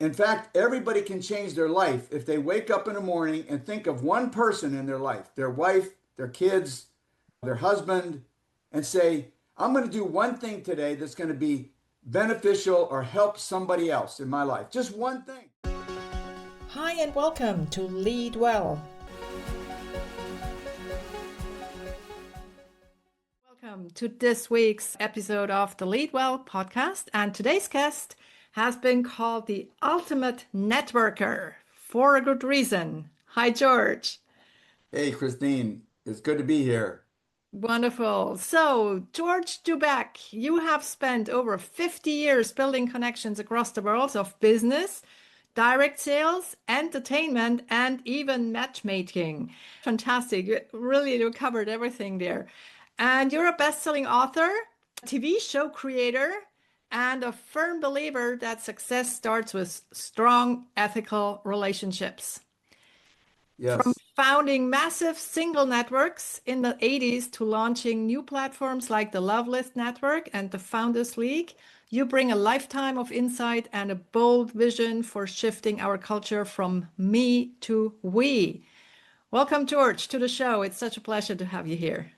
In fact, everybody can change their life if they wake up in the morning and think of one person in their life, their wife, their kids, their husband, and say, I'm going to do one thing today that's going to be beneficial or help somebody else in my life. Just one thing. Hi, and welcome to Lead Well. Welcome to this week's episode of the Lead Well podcast. And today's guest has been called the ultimate networker for a good reason. Hi, George. Hey, Christine, it's good to be here. Wonderful. So, George Dubec, you have spent over 50 years building connections across the world of business, direct sales, entertainment, and even matchmaking. Fantastic. You covered everything there. And you're a best-selling author, TV show creator, and a firm believer that success starts with strong ethical relationships. From Yes. founding massive single networks in the 80s to launching new platforms like the Love List Network and the Founders League, you bring a lifetime of insight and a bold vision for shifting our culture from me to we. Welcome, George, to the show. It's such a pleasure to have you here.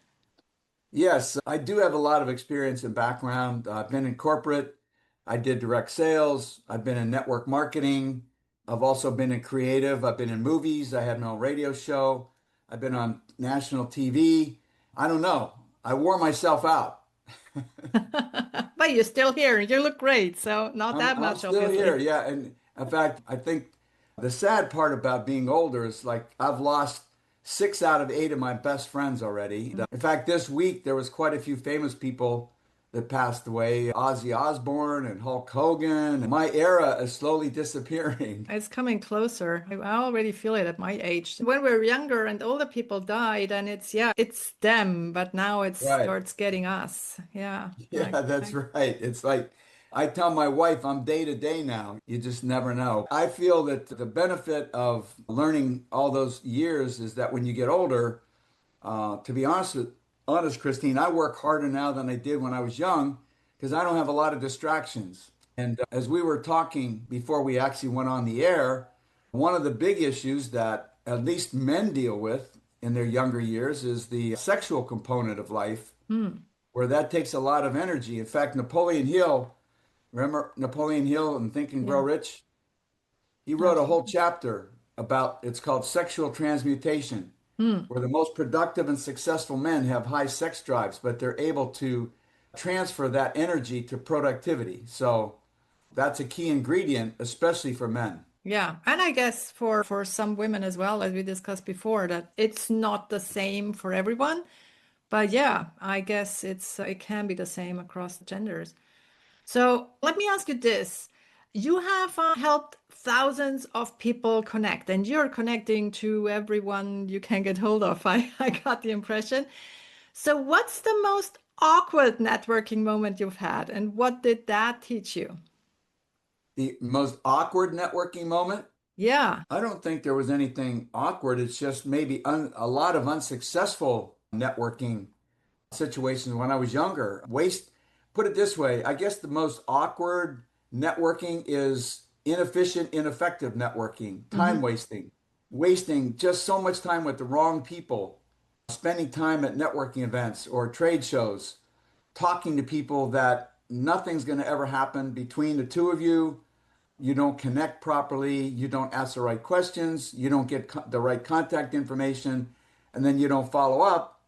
Yes, I do have a lot of experience and background. I've been in corporate. I did direct sales. I've been in network marketing. I've also been in creative. I've been in movies. I had my own radio show. I've been on national TV. I don't know. I wore myself out. But you're still here. You look great. So, not I'm that I'm much, still here. obviously. Yeah, and in fact, I think the sad part about being older is like I've lost 6 out of 8 of my best friends already. In fact, this week there was quite a few famous people that passed away. Ozzy Osbourne and Hulk Hogan. My era is slowly disappearing. It's coming closer. I already feel it at my age. When we're younger and older people died, and it's them, but now it Right. starts getting us. Yeah. Yeah, that's right. It's like I tell my wife I'm day to day now. You just never know. I feel that the benefit of learning all those years is that when you get older, to be honest, Christine, I work harder now than I did when I was young because I don't have a lot of distractions. And as we were talking before we actually went on the air, one of the big issues that at least men deal with in their younger years is the sexual component of life, Hmm. where that takes a lot of energy. In fact, Napoleon Hill, remember Napoleon Hill in Think and Grow Yeah, Rich? He wrote a whole absolutely. chapter about it's called sexual transmutation, Hmm. where the most productive and successful men have high sex drives, but they're able to transfer that energy to productivity. So that's a key ingredient, especially for men. Yeah. And I guess for some women as well, as we discussed before, that it's not the same for everyone. But yeah, I guess it can be the same across the genders. So let me ask you this. You have helped thousands of people connect, and you're connecting to everyone you can get hold of. I got the impression. So, what's the most awkward networking moment you've had, and what did that teach you? The most awkward networking moment? Yeah. I don't think there was anything awkward. It's just maybe a lot of unsuccessful networking situations when I was younger. Put it this way, I guess the most awkward networking is inefficient, ineffective networking, time Hmm. wasting just so much time with the wrong people, spending time at networking events or trade shows, talking to people that nothing's going to ever happen between the two of you. You don't connect properly, you don't ask the right questions, you don't get the right contact information, and then you don't follow up,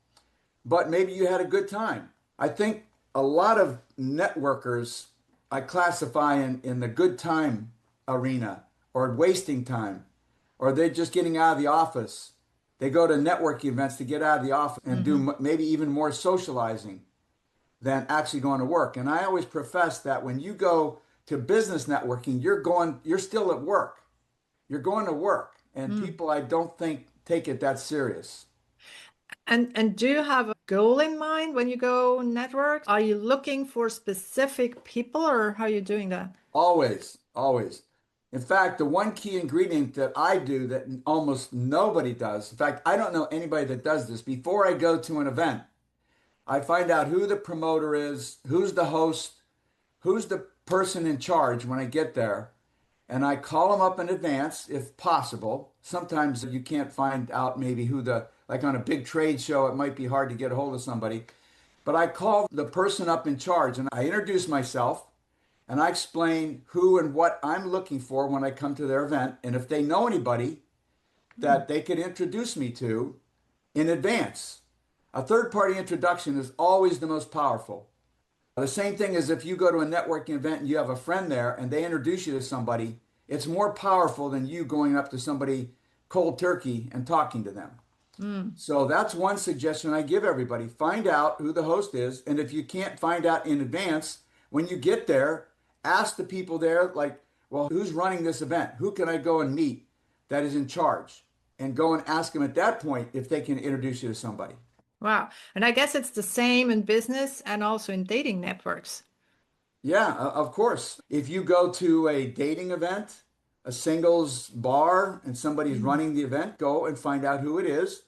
but maybe you had a good time. I think a lot of networkers I classify in the good time arena or wasting time, or they're just getting out of the office. They go to networking events to get out of the office and do Hmm. maybe even more socializing than actually going to work. And I always profess that when you go to business networking, you're still at work. You're going to work. And people I don't think take it that serious. And do you have a goal in mind when you go network? Are you looking for specific people, or how are you doing that? Always, always. In fact, the one key ingredient that I do that almost nobody does, in fact, I don't know anybody that does this. Before I go to an event, I find out who the promoter is, who's the host, who's the person in charge when I get there. and I call them up in advance if possible. Sometimes you can't find out maybe who like on a big trade show, it might be hard to get a hold of somebody. But I call the person up in charge and I introduce myself and I explain who and what I'm looking for when I come to their event. And if they know anybody Mm. that they could introduce me to in advance, a third party introduction is always the most powerful. The same thing as if you go to a networking event and you have a friend there and they introduce you to somebody, it's more powerful than you going up to somebody cold turkey and talking to them. Mm. So that's one suggestion I give everybody. Find out who the host is. And if you can't find out in advance, when you get there, ask the people there, like, well, who's running this event? Who can I go and meet that is in charge? And go and ask them at that point if they can introduce you to somebody. Wow. And I guess it's the same in business and also in dating networks. Yeah, of course. If you go to a dating event, a singles bar, and somebody's Mm. running the event, go and find out who it is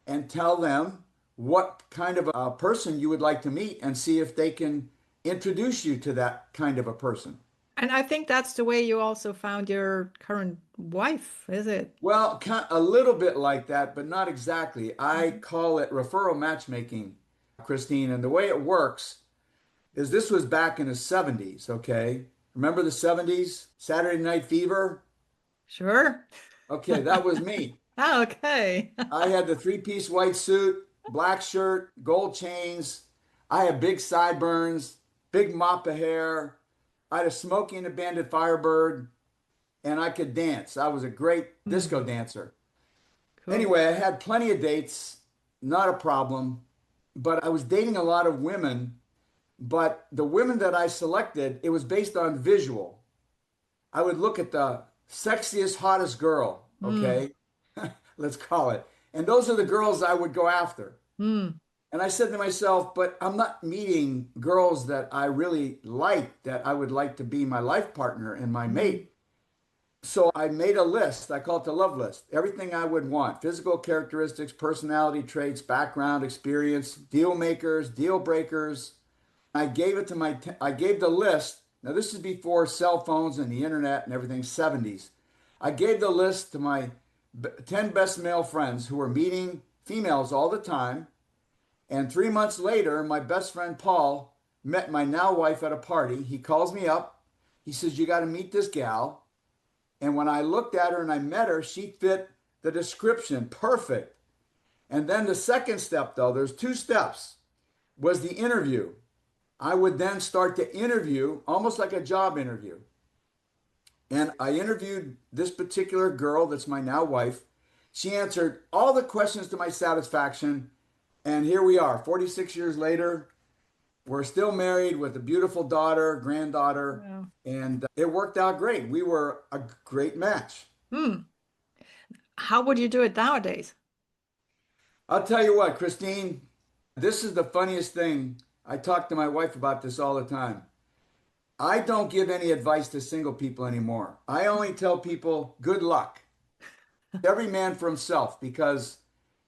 and tell them what kind of a person you would like to meet and see if they can introduce you to that kind of a person. And I think that's the way you also found your current wife, is it? Well, a little bit like that, but not exactly. I Mhm. call it referral matchmaking, Christine. And the way it works is this was back in the 70s, okay? Remember the 70s? Saturday Night Fever? Sure. Okay, that was me. Ah, okay. I had the three-piece white suit, black shirt, gold chains. I had big sideburns, big mop of hair. I had a Smokey and the Bandit Firebird, and I could dance. I was a great Mm. disco dancer. Cool. Anyway, I had plenty of dates, not a problem, but I was dating a lot of women. But the women that I selected, it was based on visual. I would look at the sexiest, hottest girl, Mm. okay? Let's call it. And those are the girls I would go after. Mm. And I said to myself, but I'm not meeting girls that I really like, that I would like to be my life partner and my Mm. mate. So I made a list. I call it the love list. Everything I would want: physical characteristics, personality traits, background, experience, deal makers, deal breakers. I gave it to I gave the list. Now, this is before cell phones and the internet and everything, 70s. I gave the list to my 10 best male friends who were meeting females all the time. And 3 months later, my best friend Paul met my now wife at a party. He calls me up. He says, "You got to meet this gal." And when I looked at her and I met her, she fit the description perfect. And then the second step, though, there's two steps, was the interview. I would then start to interview almost like a job interview. And I interviewed this particular girl that's my now wife. She answered all the questions to my satisfaction. And here we are, 46 years later. We're still married with a beautiful daughter, granddaughter, Wow. and it worked out great. We were a great match. Hmm. How would you do it nowadays? I'll tell you what, Christine, this is the funniest thing. I talk to my wife about this all the time. I don't give any advice to single people anymore. I only tell people good luck. Every man for himself, because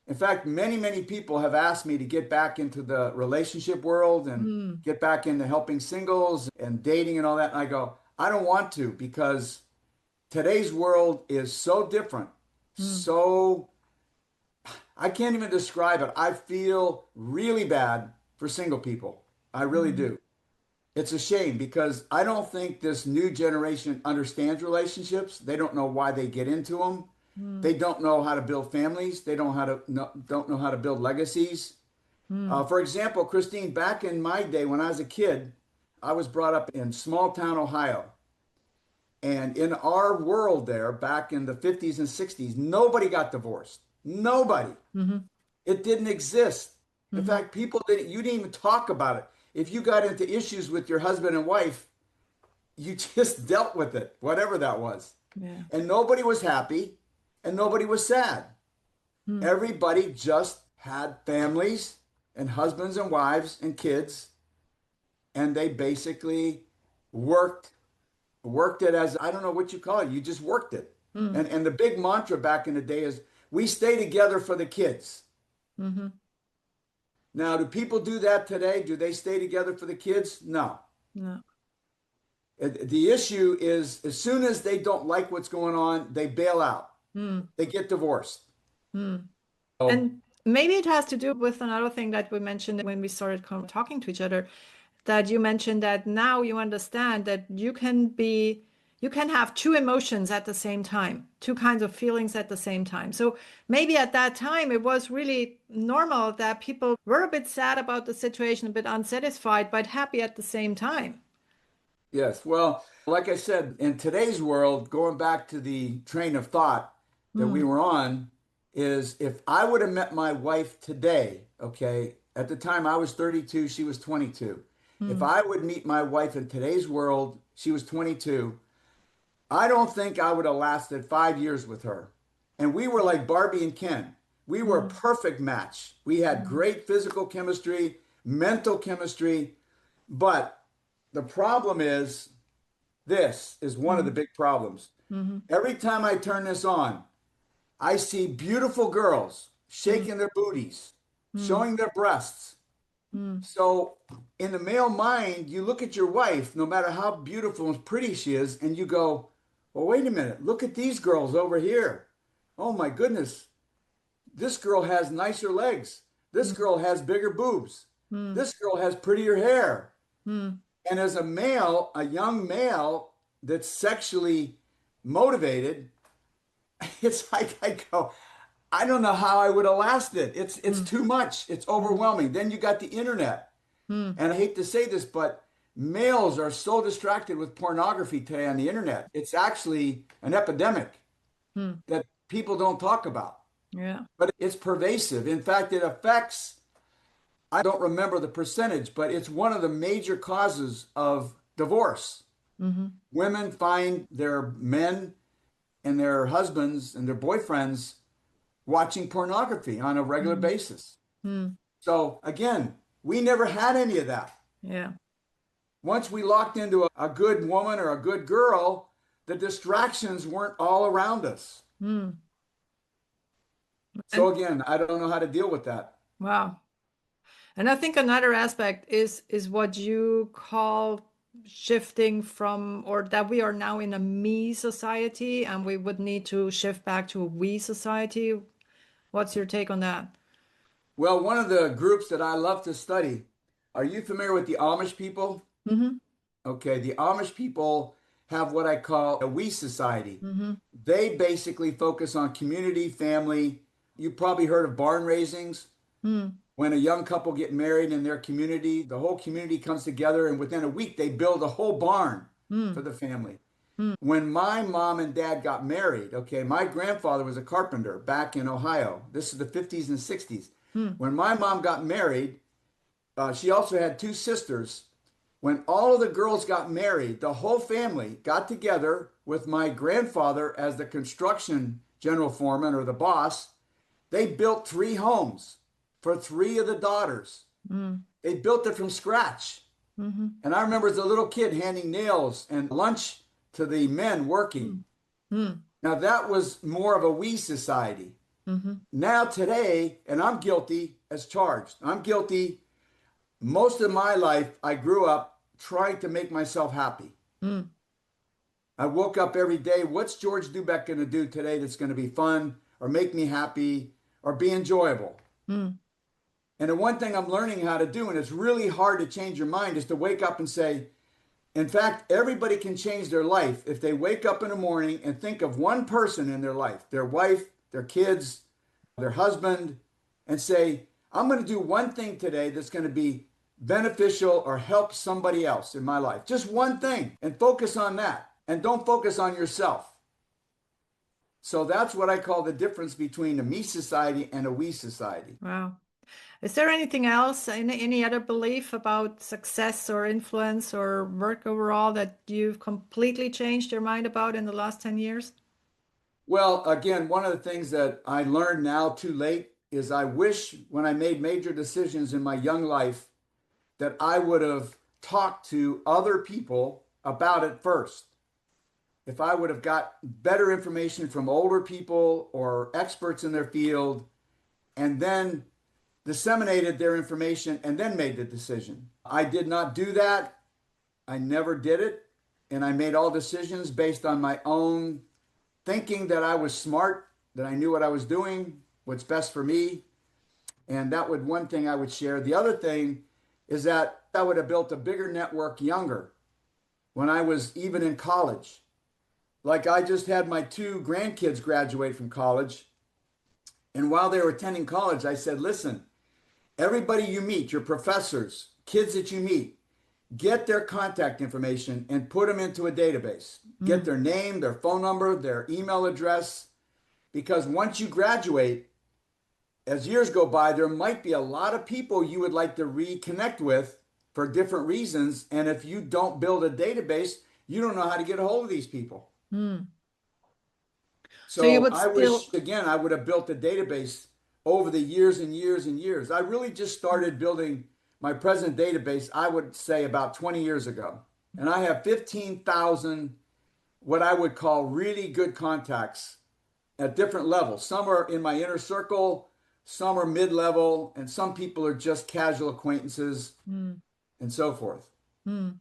in fact, many people have asked me to get back into the relationship world and Hmm. get back into helping singles and dating and all that. And I go, I don't want to, because today's world is so different. Hmm. So I can't even describe it. I feel really bad for single people. I really Hmm. do. It's a shame because I don't think this new generation understands relationships. They don't know why they get into them. Hmm. They don't know how to build families. They don't know how to build legacies. Hmm. For example, Christine, back in my day when I was a kid, I was brought up in small town Ohio. And in our world there, back in the 50s and 60s, nobody got divorced. Nobody. Hmm. It didn't exist. In Hmm. fact, you didn't even talk about it. If you got into issues with your husband and wife, you just dealt with it, whatever that was. Yeah. And nobody was happy and nobody was sad. Hmm. Everybody just had families and husbands and wives and kids, and they basically worked worked it as, I don't know what you call it. You just worked it. Hmm. And the big mantra back in the day is we stay together for the kids. Hmm. Now, do people do that today? Do they stay together for the kids? No. No. The issue is as soon as they don't like what's going on, they bail out. Mm, They get divorced. mm. So, And maybe it has to do with another thing that we mentioned when we started talking to each other, that you mentioned that now you understand that you can have two emotions at the same time, two kinds of feelings at the same time. So maybe at that time it was really normal that people were a bit sad about the situation, a bit unsatisfied, but happy at the same time. yes. Well, like I said, in today's world, going back to the train of thought that we Mm, were on, is if I would have met my wife today, okay, at the time I was 32, she was 22. If mm, I would meet my wife in today's world, she was 22, I don't think I would have lasted 5 years with her. And we were like Barbie and Ken. We were a mm, perfect match. We had mm, great physical chemistry, mental chemistry, but the problem is this is one of the mm, big problems. mm, Every time I turn this on, I see beautiful girls mm, shaking their booties, mm, showing their breasts. mm, So, in the male mind, you look at your wife, no matter how beautiful and pretty she is, and you go, well, wait a minute, look at these girls over here. Oh my goodness, this girl has nicer legs. This mm, girl has bigger boobs. mm, This girl has prettier hair. mm, And as a male, a young male that's sexually motivated, it's like I go, I don't know how I would have lasted. It's mm, too much. It's mm, overwhelming. Then you got the internet. mm, And I hate to say this, but males are so distracted with pornography today on the internet. It's actually an epidemic mm. that people don't talk about, Yeah. but it's pervasive. In fact, it affects, I don't remember the percentage, but it's one of the major causes of divorce. Hmm. Women find their men and their husbands and their boyfriends watching pornography on a regular Mm, basis. mm. So again, we never had any of that. Yeah. Once we locked into a good woman or a good girl, the distractions weren't all around us. Mm. So And again, I don't know how to deal with that. wow. And I think another aspect is what you call shifting from, or that we are now in a me society and we would need to shift back to a we society. What's your take on that? Well, one of the groups that I love to study, are you familiar with the Amish people? Hmm. Okay, the Amish people have what I call a we society. Hmm. They basically focus on community, family. You probably heard of barn raisings. Mm. When a young couple get married in their community, the whole community comes together and within a week they build a whole barn for Mm. the family. Mm. When my mom and dad got married, okay, my grandfather was a carpenter back in Ohio. This is the 50s and 60s. Mm. When my mom got married, she also had two sisters. When all of the girls got married, the whole family got together with my grandfather as the construction general foreman or the boss. They built three homes for three of the daughters. Mm. They built it from scratch. Hmm. And I remember as a little kid handing nails and lunch to the men Mm. working. Mm. Now that was more of a we society. Hmm. Now today, and I'm guilty as charged. I'm guilty. Most of my life, I grew up trying to make myself happy. Mm. I woke up every day. What's George Dubec going to do today that's going to be fun or make me happy or be enjoyable? Mm. And the one thing I'm learning how to do, and it's really hard to change your mind, is to wake up and say, in fact, everybody can change their life if they wake up in the morning and think of one person in their life, their wife, their kids, their husband, and say, I'm going to do one thing today that's going to be beneficial or help somebody else in my life. Just one thing and focus on that and don't focus on yourself. So that's what I call the difference between a me society and a we society. Wow. Is there anything else, any other belief about success or influence or work overall that you've completely changed your mind about in the last 10 years? Well, again, one of the things that I learned now too late is I wish when I made major decisions in my young life that I would have talked to other people about it first. If I would have got better information from older people or experts in their field and then disseminated their information and then made the decision. I did not do that. I never did it. and I made all decisions based on my own thinking that I was smart, that I knew what I was doing, what's best for me. And that would one thing I would share. The other thing is that I would have built a bigger network younger when I was even in college. Like I just had my two grandkids graduate from college. And while they were attending college, I said, listen, everybody you meet, your professors, kids that you meet, get their contact information and put them into a database. Get Mm. their name, their phone number, their email address. Because once you graduate, as years go by, there might be a lot of people you would like to reconnect with for different reasons. And if you don't build a database, you don't know how to get a hold of these people. Mm. So you So would I wish, still, again, I would have built a database over the years and years and years. I really just started building my present database, I would say about 20 years ago. And I have 15,000 what I would call really good contacts at different levels. Some are in my inner circle, some are mid-level, and some people are just casual acquaintances mm, and so forth. mm.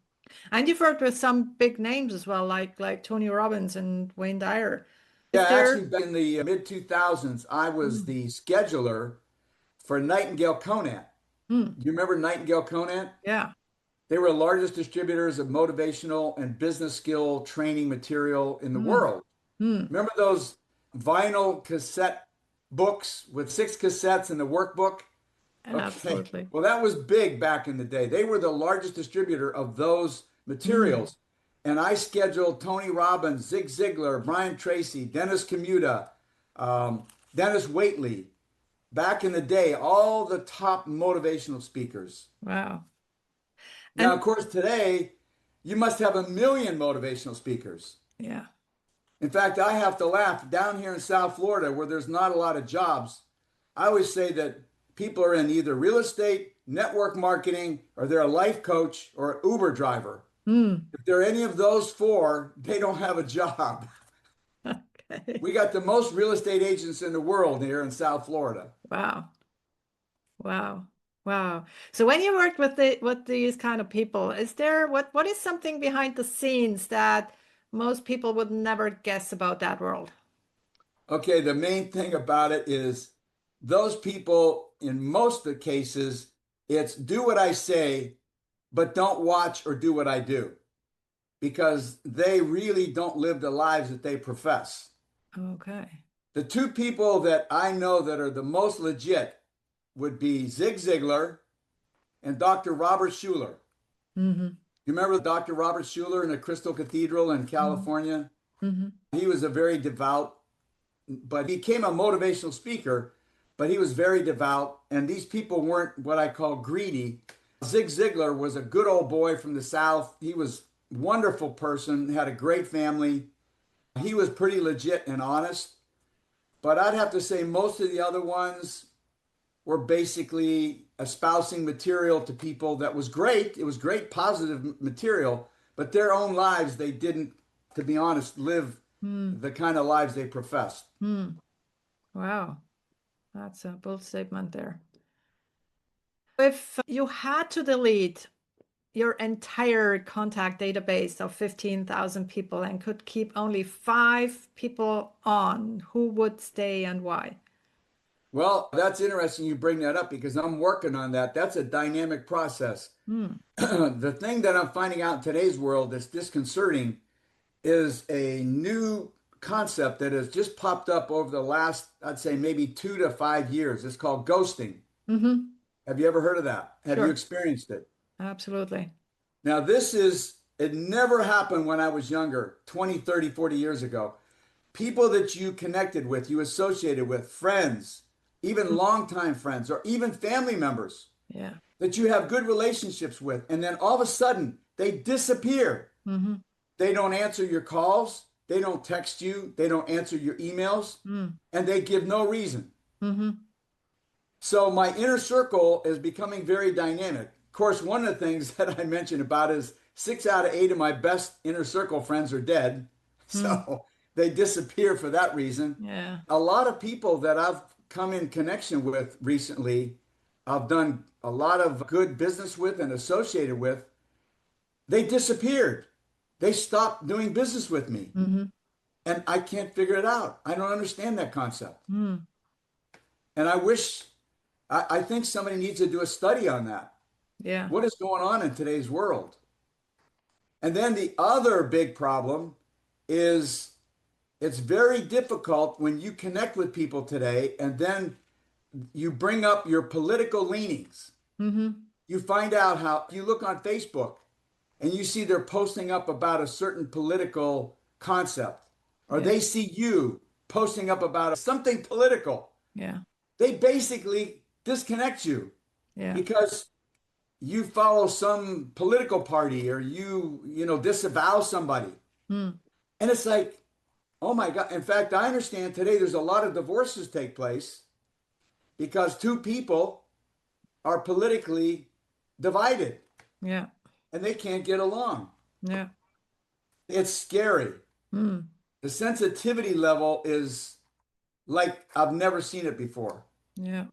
And you've worked with some big names as well, like Tony Robbins and Wayne Dyer. Yeah, Is actually, there? back in the mid 2000s, I was Mm, the scheduler for Nightingale-Conant. mm, Do you remember Nightingale-Conant? yeah. They were the largest distributors of motivational and business skill training material in the Mm, world. mm, Remember those vinyl cassette books with 6 cassettes in the workbook? Okay. absolutely. Well, that was big back in the day. They were the largest distributor of those Mm, materials. And I scheduled Tony Robbins, Zig Ziglar, Brian Tracy, Dennis Commuta, um, Dennis Waitley. Back in the day, all the top motivational speakers. wow. Now, And of course, today, you must have a million motivational speakers. yeah. In fact, I have to laugh down here in South Florida where there's not a lot of jobs. I always say that people are in either real estate, network marketing, or they're a life coach or an Uber driver. Mm, If they're any of those four, they don't have a job. okay. We got the most real estate agents in the world here in South Florida. Wow. Wow. Wow. So when you worked with these kind of people, is there what is something behind the scenes that most people would never guess about that world? Okay, the main thing about it is those people, in most of the cases, it's do what I say, but don't watch or do what I do because they really don't live the lives that they profess. Okay. The two people that I know that are the most legit would be Zig Ziglar and Dr. Robert Schuller. Mm-hmm. You remember Dr. Robert Schuller in the Crystal Cathedral in Mm-hmm. California? Mm-hmm. He was a very devout, but he became a motivational speaker, but he was very devout. And these people weren't what I call greedy. Zig Ziglar was a good old boy from the South. He was a wonderful person, had a great family. He was pretty legit and honest. But I'd have to say most of the other ones were basically espousing material to people that was great. It was great positive material, but their own lives, they didn't, to be honest, live Mm, the kind of lives they professed. mm. Wow. That's a bold statement there. If you had to delete your entire contact database of 15,000 people and could keep only 5 people on, who would stay and why? Well, that's interesting you bring that up because I'm working on that. That's a dynamic process. Mm, The thing that I'm finding out in today's world that's disconcerting is a new concept that has just popped up over the last, I'd say maybe 2 to 5 years. It's called ghosting. mm-hmm. Have you ever heard of that? Have you Sure. experienced it? Absolutely. Now, it never happened when I was younger, 20, 30, 40 years ago. People that you connected with, you associated with, friends, even Mm, longtime friends, or even family members yeah. that you have good relationships with, and then all of a sudden they disappear. Mm-hmm. They don't answer your calls, they don't text you, they don't answer your emails, Mm, and they give no reason. mm-hmm. So my inner circle is becoming very dynamic. Of course, one of the things that I mentioned about is 6 out of 8 of my best inner circle friends are dead. Mm, So they disappear for that reason. yeah. A lot of people that I've come in connection with recently, I've done a lot of good business with and associated with, they disappeared. they stopped doing business with me. Mm-hmm. And I can't figure it out. I don't understand that concept. Mm. And I think somebody needs to do a study on that. Yeah. What is going on in today's world? And then the other big problem is it's very difficult when you connect with people today and then you bring up your political leanings. Mm-hmm. You find out how you look on Facebook and you see they're posting up about a certain political concept, or Yeah. they see you posting up about something political. Yeah. They basically disconnect you Yeah. because you follow some political party or you disavow somebody. Mm. And it's like, oh my God. In fact, I understand today there's a lot of divorces take place because two people are politically divided Yeah. and they can't get along. Yeah. It's scary. Mm. The sensitivity level is like I've never seen it before. Yeah.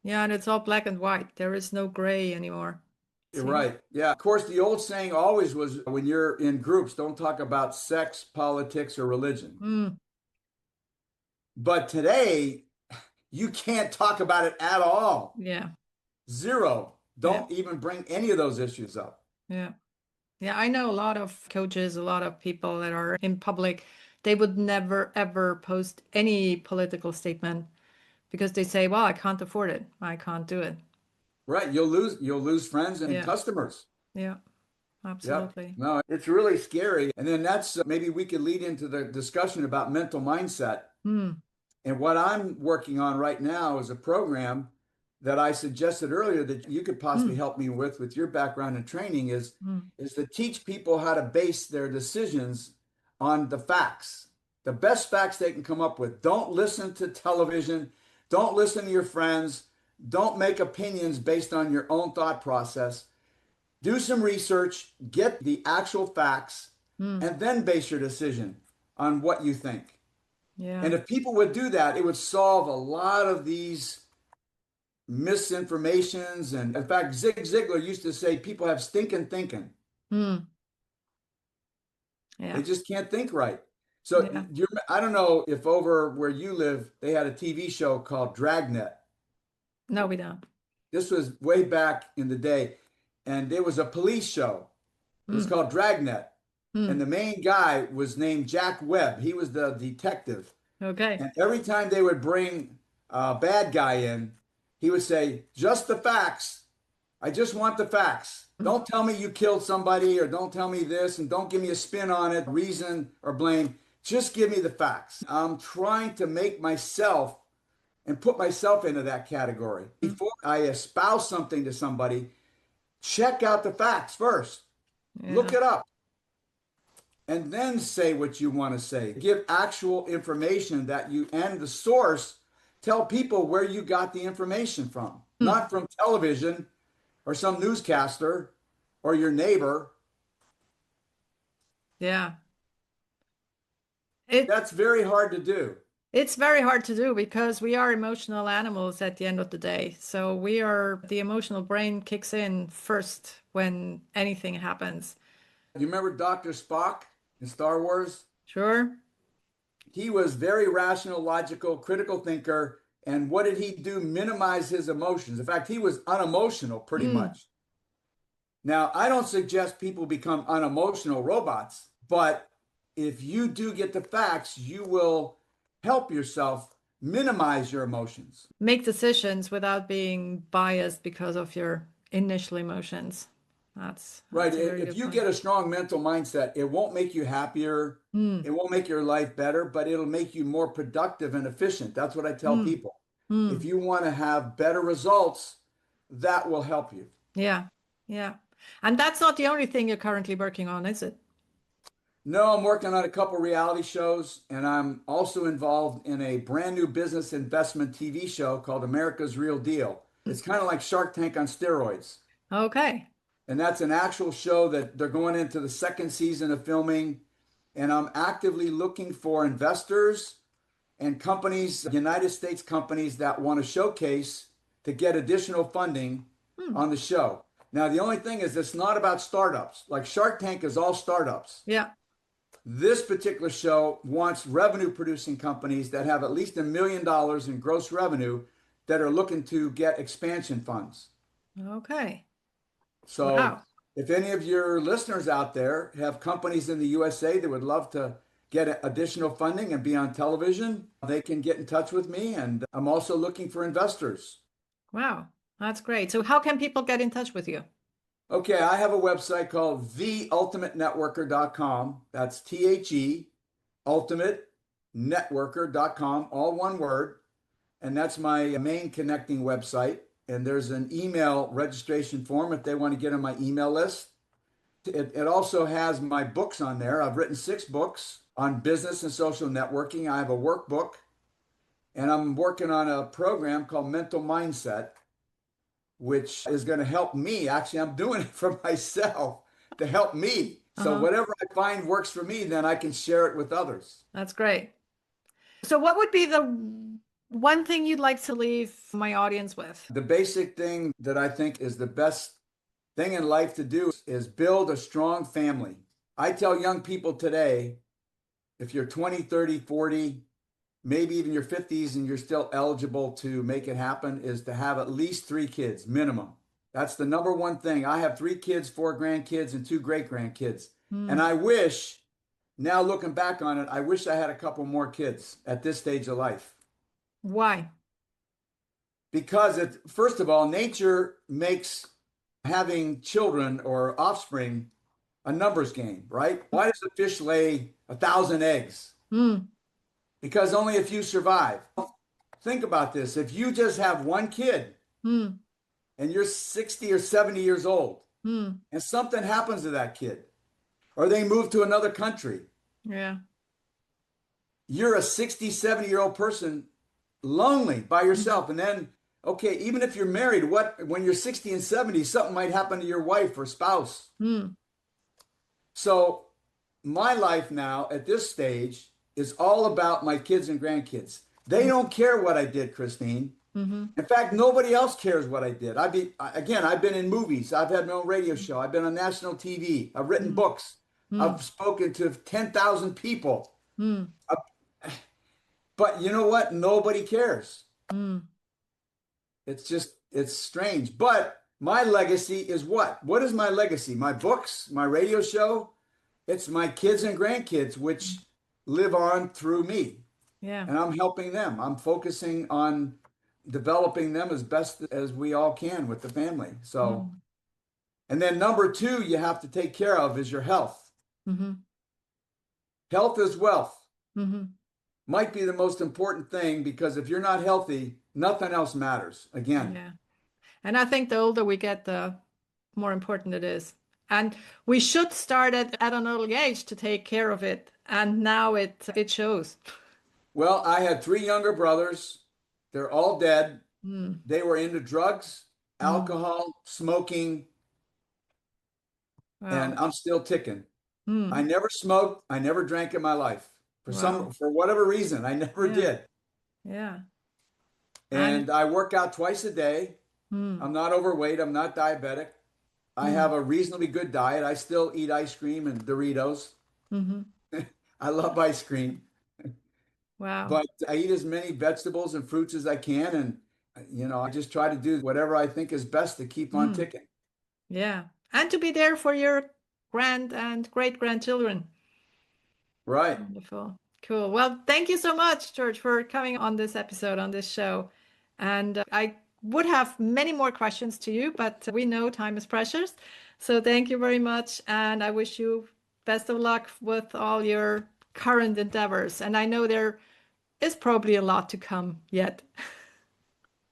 Yeah. And it's all black and white. There is no gray anymore. You're Seems. right. Yeah. Of course, the old saying always was when you're in groups, don't talk about sex, politics, or religion. Mm. But today, you can't talk about it at all. Yeah. Zero. Yeah. Don't even bring any of those issues up. Yeah. Yeah. I know a lot of coaches, a lot of people that are in public, they would never ever post any political statement because they say, well, I can't afford it. I can't do it. Right. You'll lose friends and Yeah. customers. Yeah. Yep. Absolutely. No, it's really scary. And then that's maybe we could lead into the discussion about mental mindset. Mm. And what I'm working on right now is a program that I suggested earlier that you could possibly Mm. help me with your background and training Mm. is to teach people how to base their decisions on the facts, the best facts they can come up with. Don't listen to television. Don't listen to your friends. Don't make opinions based on your own thought process. Do some research, get the actual facts, Mm. and then base your decision on what you think. Yeah. And if people would do that, it would solve a lot of these misinformations. And in fact, Zig Ziglar used to say people have stinking thinking. Mm. Yeah. They just can't think right. So Yeah. I don't know if over where you live, they had a TV show called Dragnet. No, we don't. This was way back in the day. And it was a police show. It was Mm. called Dragnet. And Mm. the main guy was named Jack Webb. He was the detective. Okay. And every time they would bring a bad guy in, he would say, just the facts. I just want the facts. Mm. Don't tell me you killed somebody or don't tell me this and don't give me a spin on it, reason or blame. Just give me the facts. I'm trying to make myself and put myself into that category. Mm. Before I espouse something to somebody, check out the facts first. Look Yeah. it up and then say what you want to say. Give actual information that you and the source. Tell people where you got the information from, Mm. not from television or some newscaster or your neighbor. Yeah. It That's very hard to do. it's very hard to do because we are emotional animals at the end of the day. So the emotional brain kicks in first when anything happens. You remember Dr. Spock in Star Wars? Sure. He was very rational, logical, critical thinker. And what did he do? Minimize his emotions. In fact, he was unemotional pretty Mm. much. Now, I don't suggest people become unemotional robots, but if you do get the facts, you will help yourself minimize your emotions. Make decisions without being biased because of your initial emotions. Right. That's a very If good you point. get a strong mental mindset, it won't make you happier. Mm. It won't make your life better, but it'll make you more productive and efficient. That's what I tell Mm. people. If Mm. you want to have better results, that will help you. Yeah. Yeah. And that's not the only thing you're currently working on, is it? No, I'm working on a couple reality shows, and I'm also involved in a brand new business investment TV show called America's Real Deal. It's kind of like Shark Tank on steroids. Okay. And that's an actual show that they're going into the second season of filming. And I'm actively looking for investors and companies, United States companies that want to showcase to get additional funding Hmm. on the show. Now, the only thing is it's not about startups. Like Shark Tank is all startups. Yeah. This particular show wants revenue producing companies that have at least $1 million in gross revenue that are looking to get expansion funds. Okay. So Wow. if any of your listeners out there have companies in the USA that would love to get additional funding and be on television, they can get in touch with me. And I'm also looking for investors. Wow. That's great. So how can people get in touch with you? Okay, I have a website called theultimatenetworker.com. That's THE ultimatenetworker.com, all one word. And that's my main connecting website. And there's an email registration form if they want to get on my email list. It also has my books on there. I've written 6 books on business and social networking. I have a workbook, and I'm working on a program called Mental Mindset, which is going to help me. Actually, I'm doing it for myself to help me. So Uh-huh. whatever I find works for me, then I can share it with others. That's great. So what would be the one thing you'd like to leave my audience with? The basic thing that I think is the best thing in life to do is build a strong family. I tell young people today, if you're 20, 30, 40, maybe even your 50s and you're still eligible to make it happen, is to have at least 3 kids minimum. That's the number one thing. I have 3 kids, 4 grandkids, and 2 great grandkids. And Hmm. I wish, now looking back on it, I wish I had a couple more kids at this stage of life. Why? Because first of all, nature makes having children or offspring a numbers game, right? Why does a fish lay 1,000 eggs? Hmm. Because only a few survive. Think about this. If you just have one kid Hmm. and you're 60 or 70 years old Hmm. and something happens to that kid or they move to another country, Yeah. you're a 60, 70-year-old person lonely by yourself. And then, okay, even if you're married, when you're 60 and 70, something might happen to your wife or spouse. Hmm. So my life now at this stage is all about my kids and grandkids. They don't care what I did, Christine. Mm-hmm. In fact, nobody else cares what I did. I've been in movies. I've had my own radio show. I've been on national TV. I've written Hmm. books. Hmm. I've spoken to 10,000 people. Hmm. Uh, But you know what? Nobody cares. Hmm. It's strange. But my legacy is what? What is my legacy? My books, my radio show? It's my kids and grandkids, which live on through me. Yeah. And I'm helping them. I'm focusing on developing them as best as we all can with the family. So, Hmm. and then number 2 you have to take care of is your health. Mm-hmm. Health is wealth. Mm-hmm. Might be the most important thing because if you're not healthy, nothing else matters. Again, Yeah. And I think the older we get, the more important it is. And we should start at an early age to take care of it. And now it shows. well, I had 3 younger brothers. They're all dead. Mm. They were into drugs, Mm. alcohol, smoking, and Wow. I'm still ticking. I Mm. never smoked. I never drank in my life. Wow. For whatever reason, I never Yeah. did. Yeah. And And I work out twice a day. mm. I'm not overweight. I'm not diabetic. I have Mm. a reasonably good diet. I still eat ice cream and Doritos. Mm-hmm. I love ice cream, Wow. but I eat as many vegetables and fruits as I can. And, I just try to do whatever I think is best to keep on Mm. ticking. Yeah. And to be there for your grand and great grandchildren. Right. Wonderful. Cool. Well, thank you so much, George, for coming on this episode, on this show. And I would have many more questions to you, but we know time is precious. So thank you very much. And I wish you best of luck with all your current endeavors. And I know there is probably a lot to come yet.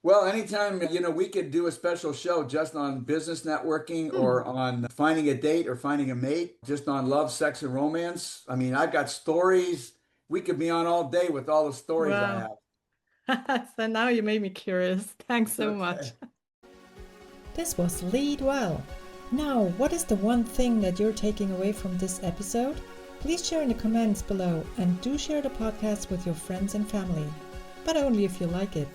Well, anytime, we could do a special show just on business networking Hmm. or on finding a date or finding a mate, just on love, sex, and romance. I mean, I've got stories. We could be on all day with all the stories I Wow. have. So now you made me curious. Thanks so much. Okay. This was Lead Well. Now, what is the one thing that you're taking away from this episode? Please share in the comments below and do share the podcast with your friends and family, but only if you like it.